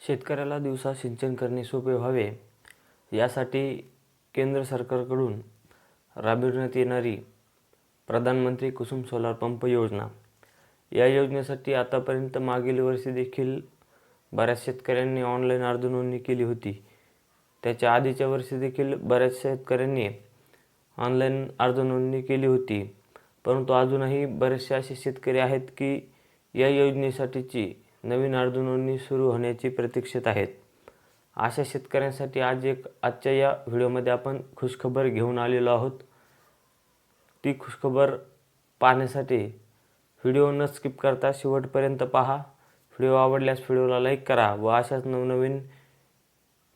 शेतकऱ्याला दिवसा सिंचन करणे सोपे व्हावे यासाठी केंद्र सरकारकडून राबविण्यात येणारी प्रधानमंत्री कुसुम सोलार पंप योजना या योजनेसाठी आतापर्यंत मागील वर्षी देखील बऱ्याच शेतकऱ्यांनी ऑनलाईन अर्ज नोंदणी केली होती। त्याच्या आधीच्या वर्षी देखील बऱ्याच शेतकऱ्यांनी ऑनलाईन अर्ज नोंदणी केली होती, परंतु अजूनही बरेचसे असे शेतकरी आहेत की या योजनेसाठीची नवीन अर्ज नोंदणी सुरू होण्याची प्रतीक्षेत आहेत। अशा शेतकऱ्यांसाठी आजच्या या व्हिडिओमध्ये आपण खुशखबर घेऊन आलेलो आहोत। ती खुशखबर पाहण्यासाठी व्हिडिओ न स्किप करता शेवटपर्यंत पहा। व्हिडिओ आवडल्यास व्हिडिओला लाईक करा व अशाच नवनवीन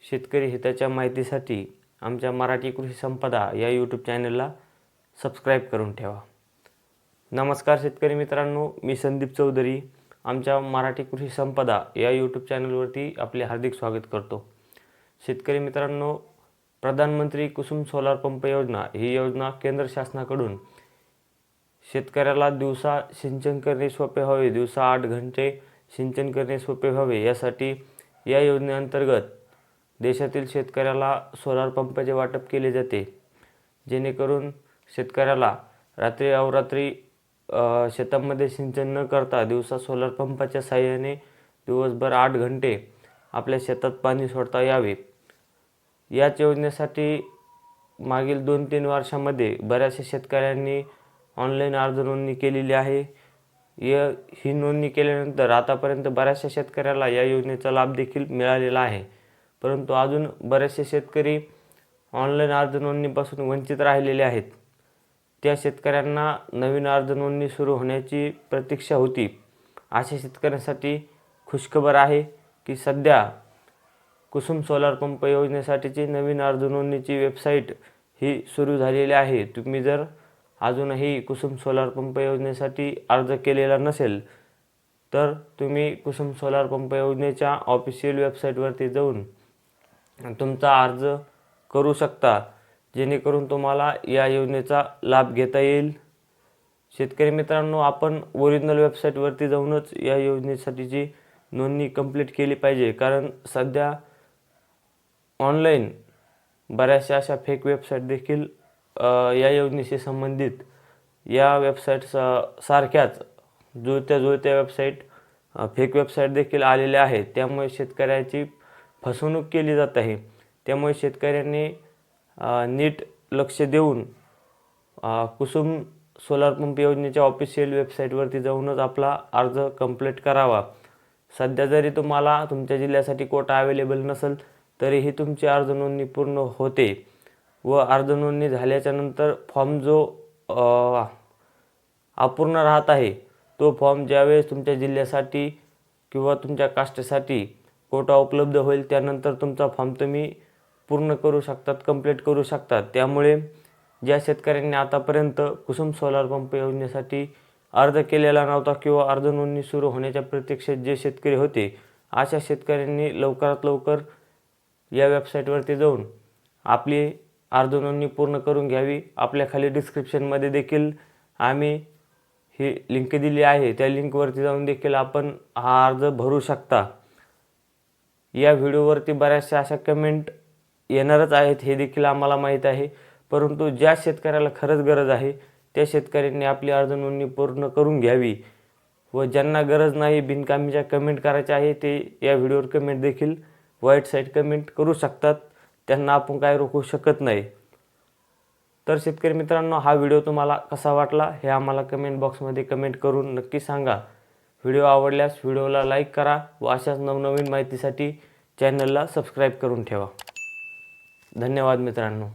शेतकरी हिताच्या माहितीसाठी आमच्या मराठी कृषी संपदा या यूट्यूब चॅनलला सबस्क्राईब करून ठेवा। नमस्कार शेतकरी मित्रांनो, मी संदीप चौधरी आमच्या मराठी कृषी संपदा या यूट्यूब चॅनलवरती आपले हार्दिक स्वागत करतो। शेतकरी मित्रांनो, प्रधानमंत्री कुसुम सोलार पंप योजना ही योजना केंद्र शासनाकडून शेतकऱ्याला दिवसा सिंचन करणे सोपे व्हावे, दिवसा 8 घंटे सिंचन करणे सोपे व्हावे यासाठी या योजनेअंतर्गत देशातील शेतकऱ्याला सोलार पंपाचे वाटप केले जाते, जेणेकरून शेतकऱ्याला रात्री अवरात्री शेतामध्ये सिंचन न करता दिवसा सोलार पंपाच्या साहाय्याने दिवसभर 8 घंटे आपल्या शेतात पाणी सोडता यावे। याच योजनेसाठी मागील 2-3 वर्षांमध्ये बऱ्याचशा शेतकऱ्यांनी ऑनलाईन अर्ज नोंदणी केलेली आहे। ही नोंदणी केल्यानंतर आतापर्यंत बऱ्याचशा शेतकऱ्याला या योजनेचा लाभ देखील मिळालेला आहे, परंतु अजून बरेचसे शेतकरी ऑनलाईन अर्ज नोंदणीपासून वंचित राहिलेले आहेत। त्या शेतकऱ्यांना नवीन अर्ज नोंदणी सुरू होण्याची प्रतीक्षा होती। अशा शेतकऱ्यांसाठी खुशखबर आहे की सध्या कुसुम सोलार पंप योजनेसाठीची नवीन अर्ज नोंदणीची वेबसाईट ही सुरू झालेली आहे। तुम्ही जर अजूनही कुसुम सोलार पंप योजनेसाठी अर्ज केलेला नसेल तर तुम्ही कुसुम सोलार पंप योजनेच्या ऑफिशियल वेबसाईटवरती जाऊन तुमचा अर्ज करू शकता, जेणेकरून तुम्हाला या योजनेचा लाभ घेता येईल। शेतकरी मित्रांनो, आपण ओरिजिनल वेबसाईटवरती जाऊनच या योजनेसाठीची नोंदणी कंप्लीट केली पाहिजे, कारण सध्या ऑनलाईन बऱ्याचशा अशा फेक वेबसाईट देखील या योजनेशी संबंधित या वेबसाईट्स सारख्याच जुळत्या वेबसाईट फेक वेबसाईट देखील आलेल्या आहेत। त्यामुळे शेतकऱ्याची फसवणूक केली जात आहे। त्यामुळे शेतकऱ्यांनी नीट लक्ष देऊन कुसुम सोलार पंप योजनेच्या ऑफिशियल वेबसाईटवरती जाऊनच आपला अर्ज कंप्लीट करावा। सध्या जरी तुम्हाला तुमच्या जिल्ह्यासाठी कोटा अवेलेबल नसेल तरीही तुमची अर्ज नोंदणी पूर्ण होते व अर्ज नोंदणी झाल्याच्या नंतर फॉर्म जो अपूर्ण राहत आहे तो फॉर्म ज्यावेळेस तुमच्या जिल्ह्यासाठी किंवा तुमच्या कास्टसाठी कोटा उपलब्ध होईल त्यानंतर तुमचा फॉर्म तुम्ही पूर्ण करू शकतात, कंप्लीट करू शकतात। त्यामुळे ज्या शेतकऱ्यांनी आतापर्यंत कुसुम सोलार पंप योजनेसाठी अर्ज केलेला नव्हता किंवा अर्ज नोंदणी सुरू होण्याच्या प्रतीक्षेत जे शेतकरी होते, अशा शेतकऱ्यांनी लवकरात लवकर या वेबसाईटवरती जाऊन आपली अर्ज नोंदणी पूर्ण करून घ्यावी। आपल्या खाली डिस्क्रिप्शनमध्ये देखील आम्ही ही लिंक दिली आहे, त्या लिंकवरती जाऊन देखील आपण हा अर्ज भरू शकता। या व्हिडिओवरती बऱ्याचशा अशा कमेंट येणारच आहेत हे देखील आम्हाला माहीत आहे, परंतु ज्या शेतकऱ्याला खरंच गरज आहे त्या शेतकऱ्यांनी आपली अर्ज नोंदणी पूर्ण करून घ्यावी व ज्यांना गरज नाही, बिनकामीच्या कमेंट करायच्या आहे, ते या व्हिडिओवर कमेंट देखील वाईट साईड कमेंट करू शकतात, त्यांना आपण काय रोखू शकत नाही। तर शेतकरी मित्रांनो, हा व्हिडिओ तुम्हाला कसा वाटला हे आम्हाला कमेंट बॉक्समध्ये कमेंट करून नक्की सांगा। व्हिडिओ आवडल्यास व्हिडिओला लाईक करा व अशाच नवनवीन माहितीसाठी चॅनलला सबस्क्राईब करून ठेवा। धन्यवाद मित्रांनो।